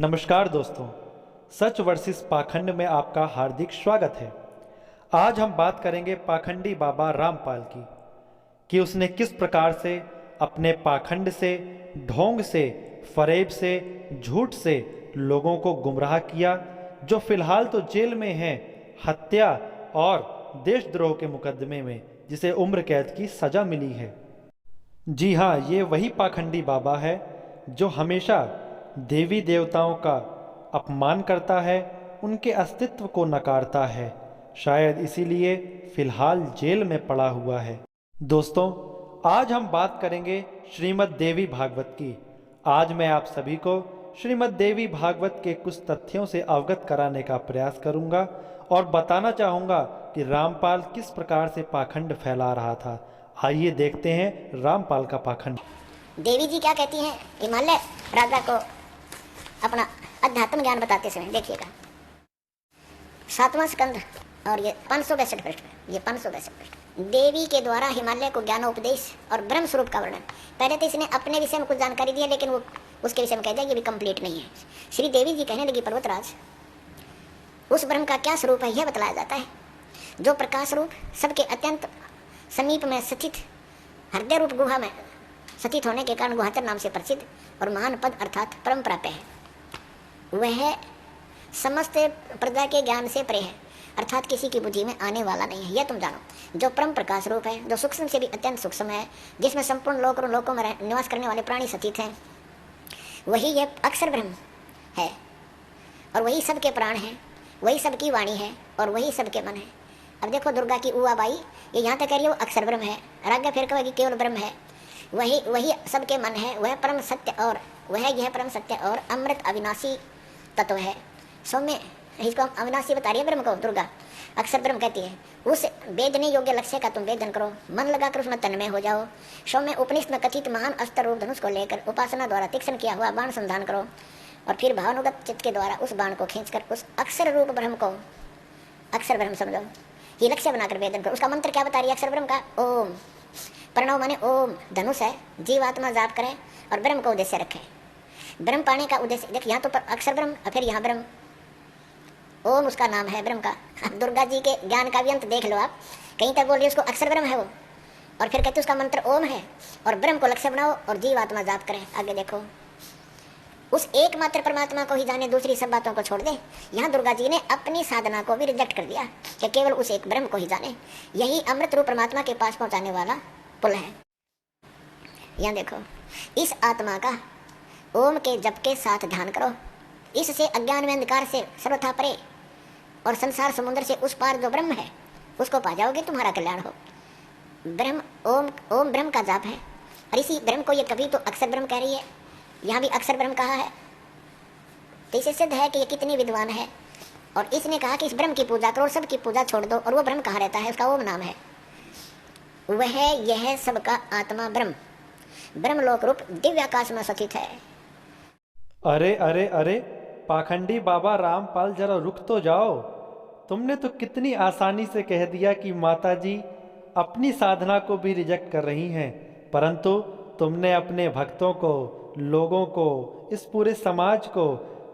नमस्कार दोस्तों, सच वर्सेस पाखंड में आपका हार्दिक स्वागत है। आज हम बात करेंगे पाखंडी बाबा रामपाल की कि उसने किस प्रकार से अपने पाखंड से, ढोंग से, फरेब से, झूठ से लोगों को गुमराह किया, जो फिलहाल तो जेल में हैं हत्या और देशद्रोह के मुकदमे में, जिसे उम्र कैद की सजा मिली है। जी हाँ, ये वही पाखंडी बाबा है जो हमेशा देवी देवताओं का अपमान करता है, उनके अस्तित्व को नकारता है। शायद इसीलिए फिलहाल जेल में पड़ा हुआ है। दोस्तों, आज हम बात करेंगे श्रीमद् देवी भागवत की। आज मैं आप सभी को श्रीमद् देवी भागवत के कुछ तथ्यों से अवगत कराने का प्रयास करूंगा और बताना चाहूँगा कि रामपाल किस प्रकार से पाखंड फैला रहा था। आइए देखते हैं रामपाल का पाखंड। देवी जी क्या कहती हैं हिमालय राजा को अपना अध्यात्म ज्ञान बताते समय, देखिएगा 7वां स्कंद और ये 562 पृष्ठ में, ये 562 पृष्ठ। देवी के द्वारा हिमालय को ज्ञानोपदेश और ब्रह्म स्वरूप का वर्णन। पहले तो इसने अपने विषय में कुछ जानकारी दी है, लेकिन वो उसके विषय में कह दिया ये भी कंप्लीट नहीं है। श्री देवी जी कहने लगी, पर्वतराज, उस ब्रह्म का क्या स्वरूप है यह बतलाया जाता है, जो प्रकाश रूप सबके अत्यंत समीप में स्थित हृदय रूप गुहा में स्थित होने के कारण गुहाचर नाम से प्रसिद्ध और महान पद अर्थात परम प्राप्य है। वह समस्त प्रजा के ज्ञान से परे है, अर्थात किसी की बुद्धि में आने वाला नहीं है, यह तुम जानो। जो परम प्रकाश रूप है, जो सूक्ष्म से भी अत्यंत सूक्ष्म है, जिसमें संपूर्ण लोक और लोकों में निवास करने वाले प्राणी स्थित हैं, वही यह अक्षर ब्रह्म है और वही सबके प्राण है, वही सबकी वाणी है और वही सबके मन है। अब देखो दुर्गा की उआ बाई ये यहाँ तक कह रही है वो अक्षर ब्रह्म है, राजा फिर कहेगी केवल ब्रह्म है, वही वही सबके मन है, वह परम सत्य और वह यह परम सत्य और अमृत अविनाशी तत्व है। सौम्य इसको अविनाशी बता रही है ब्रह्म को दुर्गा, अक्षर ब्रह्म कहती है। उस वेदने योग्य लक्ष्य का तुम वेदन करो, मन लगाकर उसमें तन्मय हो जाओ। सौम्य उपनिषद में कथित महान अस्त्र रूप धनुष को लेकर उपासना द्वारा तीक्ष्ण किया हुआ बाण संधान करो और फिर भावनुगत चित्त के द्वारा उस बाण को खींचकर उस अक्षर रूप ब्रह्म को अक्षर ब्रह्म समझो, ये लक्ष्य बनाकर वेदन करो। उसका मंत्र क्या बता रही है अक्षर ब्रह्म का? ओम। प्रणव माने ओम धनुष है, जीवात्मा जाप करे और ब्रह्म को उद्देश्य रखे। ब्रह्म पाने का उद्देश्य देख, यहाँ तो अक्षर ब्रह्म और फिर यहाँ ब्रह्म, ओम उसका नाम है ब्रह्म का। दुर्गा जी के ज्ञान का व्यंत देख लो आप, कहीं तक बोल रही है उसको अक्षर ब्रह्म है वो, और फिर कहते उसका मंत्र ओम है और ब्रह्म को लक्ष्य बनाओ और जीवात्मा जाप करे। आगे देखो, उस एकमात्र परमात्मा को ही जाने, दूसरी सब बातों को छोड़ दे। यहाँ दुर्गा जी ने अपनी साधना को भी रिजेक्ट कर दिया कि केवल उस एक ब्रह्म को ही जाने, यही अमृत रूप परमात्मा के पास पहुंचाने वाला पुल है। यहाँ देखो, इस आत्मा का ओम के जप के साथ ध्यान करो, इससे अज्ञान में अंधकार से सर्वथा परे और संसार समुद्र से उस पार जो ब्रह्म है उसको पा जाओगे, तुम्हारा कल्याण हो। ब्रह्म ओम, ओम ब्रह्म का जाप है और इसी ब्रह्म को ये कभी तो अक्षर ब्रह्म कह रही है, यहाँ भी अक्षर ब्रह्म कहा है, तो इससे सिद्ध है कि ये कितनी विद्वान है। और इसने कहा कि इस ब्रह्म की पूजा करो, सबकी पूजा छोड़ दो, और वो ब्रह्म कहाँ रहता है? उसका ओम नाम है, वह यह सबका आत्मा ब्रह्म ब्रह्मलोक रूप दिव्य आकाश में स्थित है। अरे अरे अरे, पाखंडी बाबा रामपाल, जरा रुक तो जाओ। तुमने तो कितनी आसानी से कह दिया कि माता जी अपनी साधना को भी रिजेक्ट कर रही हैं, परंतु तुमने अपने भक्तों को, लोगों को, इस पूरे समाज को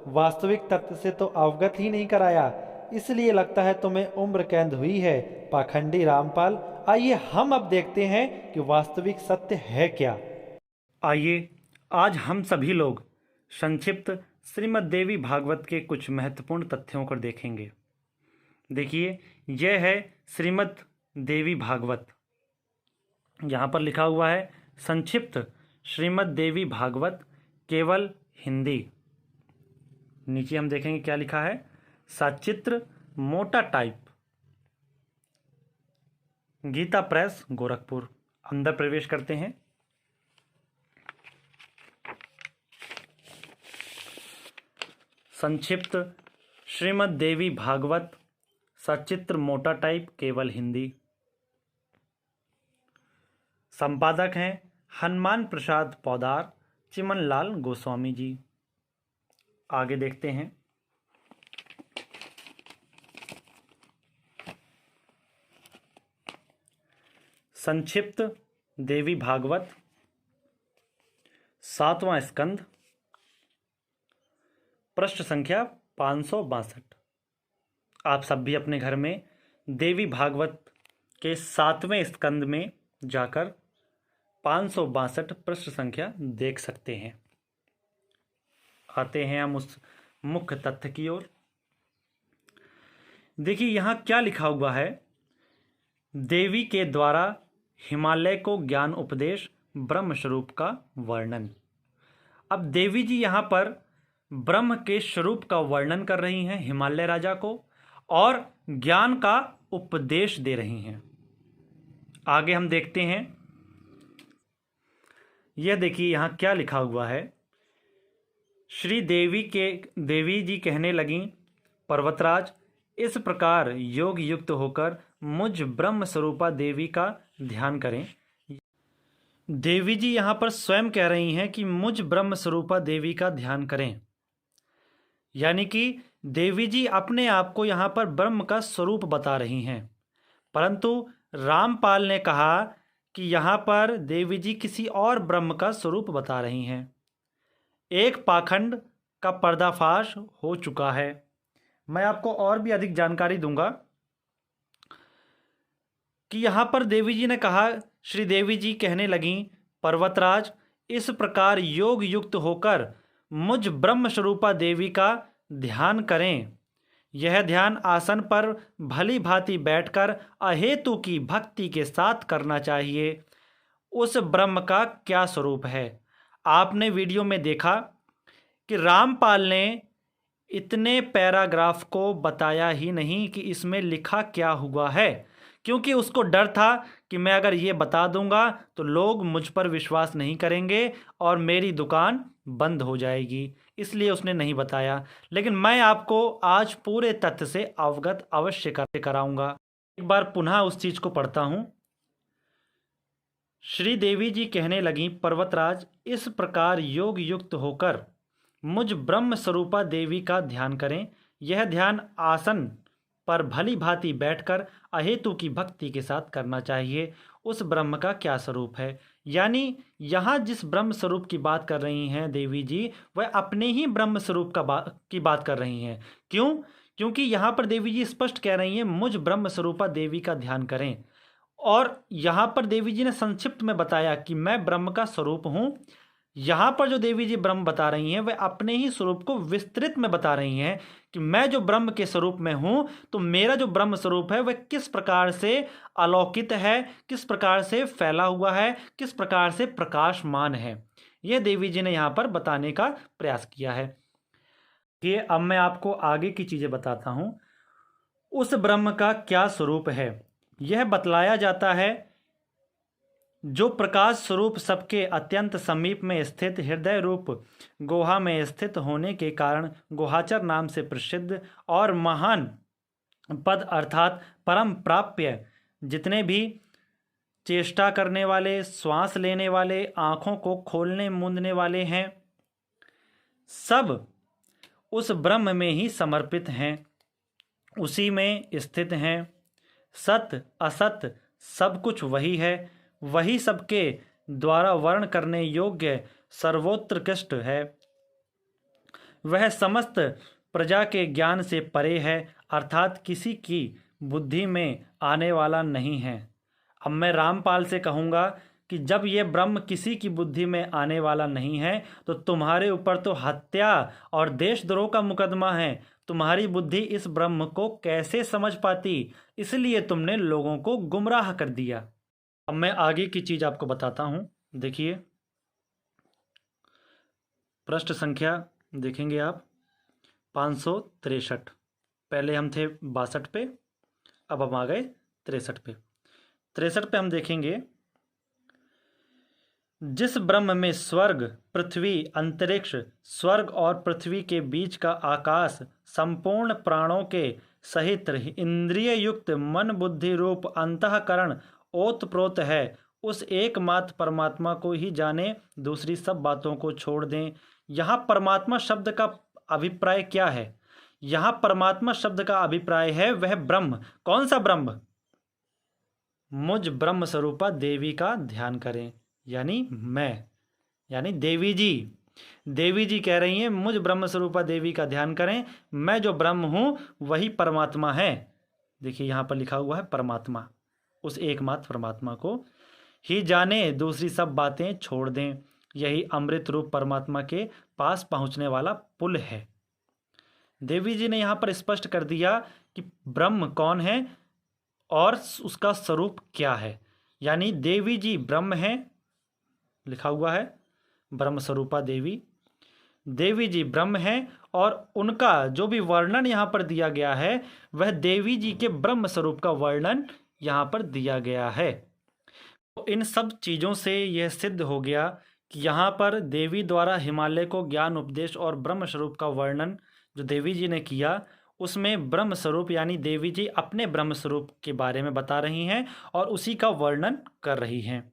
वास्तविक तत्व से तो अवगत ही नहीं कराया। इसलिए लगता है तुम्हें उम्र कैद हुई है, पाखंडी रामपाल। आइए हम अब देखते हैं कि वास्तविक सत्य है क्या। आइए आज हम सभी लोग संक्षिप्त श्रीमद् देवी भागवत के कुछ महत्वपूर्ण तथ्यों को देखेंगे। देखिए, यह है श्रीमद् देवी भागवत। यहाँ पर लिखा हुआ है संक्षिप्त श्रीमद् देवी भागवत केवल हिंदी। नीचे हम देखेंगे क्या लिखा है, सचित्र मोटा टाइप, गीता प्रेस गोरखपुर। अंदर प्रवेश करते हैं। संक्षिप्त श्रीमद् देवी भागवत सचित्र मोटा टाइप केवल हिंदी। संपादक हैं हनुमान प्रसाद पौदार, चिमन लाल गोस्वामी जी। आगे देखते हैं। संक्षिप्त देवी भागवत 7वां स्कंद पृष्ठ संख्या 562। आप सब भी अपने घर में देवी भागवत के 7वें स्कंद में जाकर 562 पृष्ठ संख्या देख सकते हैं। आते हैं हम उस मुख्य तथ्य की ओर। देखिए यहाँ क्या लिखा हुआ है, देवी के द्वारा हिमालय को ज्ञान उपदेश, ब्रह्म स्वरूप का वर्णन। अब देवी जी यहाँ पर ब्रह्म के स्वरूप का वर्णन कर रही हैं हिमालय राजा को और ज्ञान का उपदेश दे रही हैं। आगे हम देखते हैं, यह देखिए यहाँ क्या लिखा हुआ है। श्री देवी जी कहने लगीं, पर्वतराज, इस प्रकार योग युक्त होकर मुझ ब्रह्म स्वरूपा देवी का ध्यान करें। देवी जी यहाँ पर स्वयं कह रही हैं कि मुझ ब्रह्म स्वरूपा देवी का ध्यान करें, यानी कि देवी जी अपने आप को यहाँ पर ब्रह्म का स्वरूप बता रही हैं। परंतु रामपाल ने कहा कि यहाँ पर देवी जी किसी और ब्रह्म का स्वरूप बता रही हैं। एक पाखंड का पर्दाफाश हो चुका है। मैं आपको और भी अधिक जानकारी दूंगा कि यहाँ पर देवी जी ने कहा, श्री देवी जी कहने लगीं, पर्वतराज, इस प्रकार योग युक्त होकर मुझ ब्रह्म स्वरूपा देवी का ध्यान करें। यह ध्यान आसन पर भली भांति बैठकर अहेतु की भक्ति के साथ करना चाहिए। उस ब्रह्म का क्या स्वरूप है? आपने वीडियो में देखा कि रामपाल ने इतने पैराग्राफ को बताया ही नहीं कि इसमें लिखा क्या हुआ है, क्योंकि उसको डर था कि मैं अगर ये बता दूंगा तो लोग मुझ पर विश्वास नहीं करेंगे और मेरी दुकान बंद हो जाएगी, इसलिए उसने नहीं बताया। लेकिन मैं आपको आज पूरे तथ्य से अवगत अवश्य कराऊंगा। एक बार पुनः उस चीज को पढ़ता हूं। श्री देवी जी कहने लगी, पर्वतराज, इस प्रकार योग युक्त होकर मुझ ब्रह्म स्वरूपा देवी का ध्यान करें। यह ध्यान आसन पर भली भांति बैठकर अहेतु की भक्ति के साथ करना चाहिए। उस ब्रह्म का क्या स्वरूप है? यानी यहाँ जिस ब्रह्म स्वरूप की बात कर रही हैं देवी जी, वह अपने ही ब्रह्म स्वरूप की बात कर रही हैं। क्यों? क्योंकि यहाँ पर देवी जी स्पष्ट कह रही हैं, मुझ ब्रह्म स्वरूपा देवी का ध्यान करें। और यहाँ पर देवी जी ने संक्षिप्त में बताया कि मैं ब्रह्म का स्वरूप हूँ। यहाँ पर जो देवी जी ब्रह्म बता रही हैं, वह अपने ही स्वरूप को विस्तृत में बता रही हैं कि मैं जो ब्रह्म के स्वरूप में हूँ, तो मेरा जो ब्रह्म स्वरूप है वह किस प्रकार से अलौकिक है, किस प्रकार से फैला हुआ है, किस प्रकार से प्रकाशमान है। यह देवी जी ने यहाँ पर बताने का प्रयास किया है। ये अब मैं आपको आगे की चीज़ें बताता हूँ। उस ब्रह्म का क्या स्वरूप है, यह बतलाया जाता है। जो प्रकाश स्वरूप सबके अत्यंत समीप में स्थित हृदय रूप गुहा में स्थित होने के कारण गुहाचर नाम से प्रसिद्ध और महान पद अर्थात परम प्राप्य, जितने भी चेष्टा करने वाले, श्वास लेने वाले, आँखों को खोलने मूंदने वाले हैं, सब उस ब्रह्म में ही समर्पित हैं, उसी में स्थित हैं। सत असत सब कुछ वही है, वही सबके द्वारा वर्ण करने योग्य सर्वोत्कृष्ट है। वह समस्त प्रजा के ज्ञान से परे है, अर्थात किसी की बुद्धि में आने वाला नहीं है। अब मैं रामपाल से कहूँगा कि जब ये ब्रह्म किसी की बुद्धि में आने वाला नहीं है, तो तुम्हारे ऊपर तो हत्या और देशद्रोह का मुकदमा है। तुम्हारी बुद्धि इस ब्रह्म को कैसे समझ पाती? इसलिए तुमने लोगों को गुमराह कर दिया। अब मैं आगे की चीज आपको बताता हूं। देखिए, पृष्ठ संख्या देखेंगे आप 563। पहले हम थे 62 पे, अब हम आ गए 63 पे। 63 पे हम देखेंगे, जिस ब्रह्म में स्वर्ग, पृथ्वी, अंतरिक्ष, स्वर्ग और पृथ्वी के बीच का आकाश, संपूर्ण प्राणों के सहित इंद्रिय युक्त मन बुद्धि रूप अंतःकरण ओतप्रोत है, उस एकमात्र परमात्मा को ही जाने, दूसरी सब बातों को छोड़ दें। यहाँ परमात्मा शब्द का अभिप्राय क्या है? यहाँ परमात्मा शब्द का अभिप्राय है वह ब्रह्म। कौन सा ब्रह्म? मुझ ब्रह्म स्वरूपा देवी का ध्यान करें, यानी मैं, यानी देवी जी। देवी जी कह रही हैं मुझ ब्रह्म स्वरूपा देवी का ध्यान करें, मैं जो ब्रह्म हूँ वही परमात्मा है। देखिए यहाँ पर लिखा हुआ है परमात्मा, उस एकमात्र परमात्मा को ही जाने, दूसरी सब बातें छोड़ दें, यही अमृत रूप परमात्मा के पास पहुँचने वाला पुल है। देवी जी ने यहाँ पर स्पष्ट कर दिया कि ब्रह्म कौन है और उसका स्वरूप क्या है। यानी देवी जी ब्रह्म है, लिखा हुआ है ब्रह्म स्वरूपा देवी, देवी जी ब्रह्म है और उनका जो भी वर्णन यहाँ पर दिया गया है वह देवी जी के ब्रह्म स्वरूप का वर्णन यहाँ पर दिया गया है। तो इन सब चीज़ों से यह सिद्ध हो गया कि यहाँ पर देवी द्वारा हिमालय को ज्ञान उपदेश और ब्रह्म स्वरूप का वर्णन जो देवी जी ने किया, उसमें ब्रह्म स्वरूप यानी देवी जी अपने ब्रह्म स्वरूप के बारे में बता रही हैं और उसी का वर्णन कर रही हैं।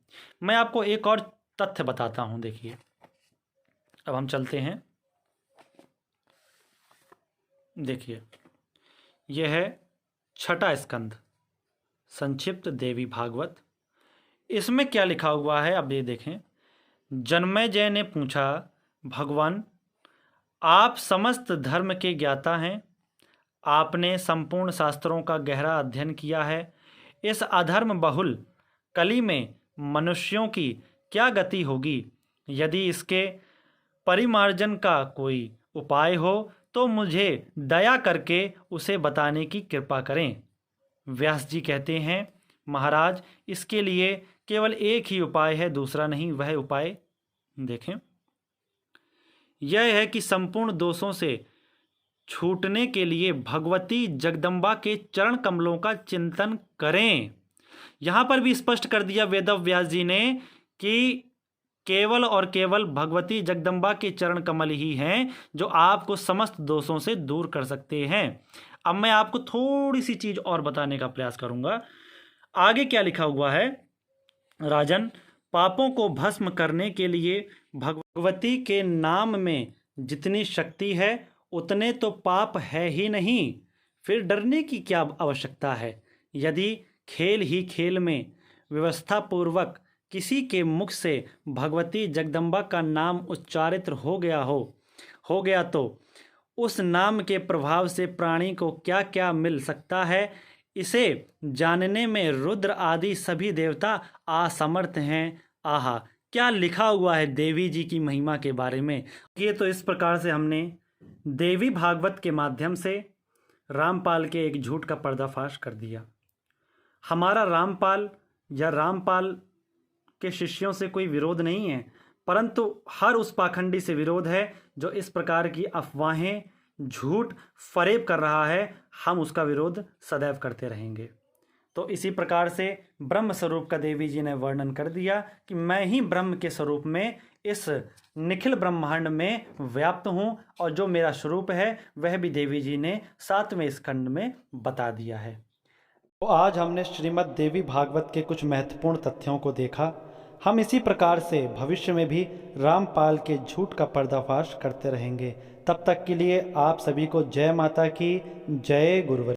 मैं आपको एक और तथ्य बताता हूँ। देखिए अब हम चलते हैं। देखिए यह है छठा स्कंद संक्षिप्त देवी भागवत। इसमें क्या लिखा हुआ है अब ये देखें। जन्मेजय ने पूछा, भगवान आप समस्त धर्म के ज्ञाता हैं, आपने संपूर्ण शास्त्रों का गहरा अध्ययन किया है, इस अधर्म बहुल कली में मनुष्यों की क्या गति होगी? यदि इसके परिमार्जन का कोई उपाय हो तो मुझे दया करके उसे बताने की कृपा करें। व्यास जी कहते हैं, महाराज इसके लिए केवल एक ही उपाय है, दूसरा नहीं। वह उपाय देखें, यह है कि संपूर्ण दोषों से छूटने के लिए भगवती जगदम्बा के चरण कमलों का चिंतन करें। यहाँ पर भी स्पष्ट कर दिया वेदव्यास जी ने कि केवल और केवल भगवती जगदम्बा के चरण कमल ही हैं जो आपको समस्त दोषों से दूर कर सकते हैं। अब मैं आपको थोड़ी सी चीज़ और बताने का प्रयास करूँगा। आगे क्या लिखा हुआ है, राजन पापों को भस्म करने के लिए भगवती के नाम में जितनी शक्ति है उतने तो पाप है ही नहीं, फिर डरने की क्या आवश्यकता है? यदि खेल ही खेल में व्यवस्था पूर्वक किसी के मुख से भगवती जगदम्बा का नाम उच्चारित हो गया तो उस नाम के प्रभाव से प्राणी को क्या क्या मिल सकता है, इसे जानने में रुद्र आदि सभी देवता असमर्थ हैं। आहा, क्या लिखा हुआ है देवी जी की महिमा के बारे में। ये तो इस प्रकार से हमने देवी भागवत के माध्यम से रामपाल के एक झूठ का पर्दाफाश कर दिया। हमारा रामपाल या रामपाल के शिष्यों से कोई विरोध नहीं है, परंतु हर उस पाखंडी से विरोध है जो इस प्रकार की अफवाहें झूठ फरेब कर रहा है। हम उसका विरोध सदैव करते रहेंगे। तो इसी प्रकार से ब्रह्म स्वरूप का देवी जी ने वर्णन कर दिया कि मैं ही ब्रह्म के स्वरूप में इस निखिल ब्रह्मांड में व्याप्त हूँ और जो मेरा स्वरूप है वह भी देवी जी ने 7वें स्कंद में बता दिया है। तो आज हमने श्रीमद् देवी भागवत के कुछ महत्वपूर्ण तथ्यों को देखा। हम इसी प्रकार से भविष्य में भी रामपाल के झूठ का पर्दाफाश करते रहेंगे। तब तक के लिए आप सभी को जय माता की, जय गुरुवर।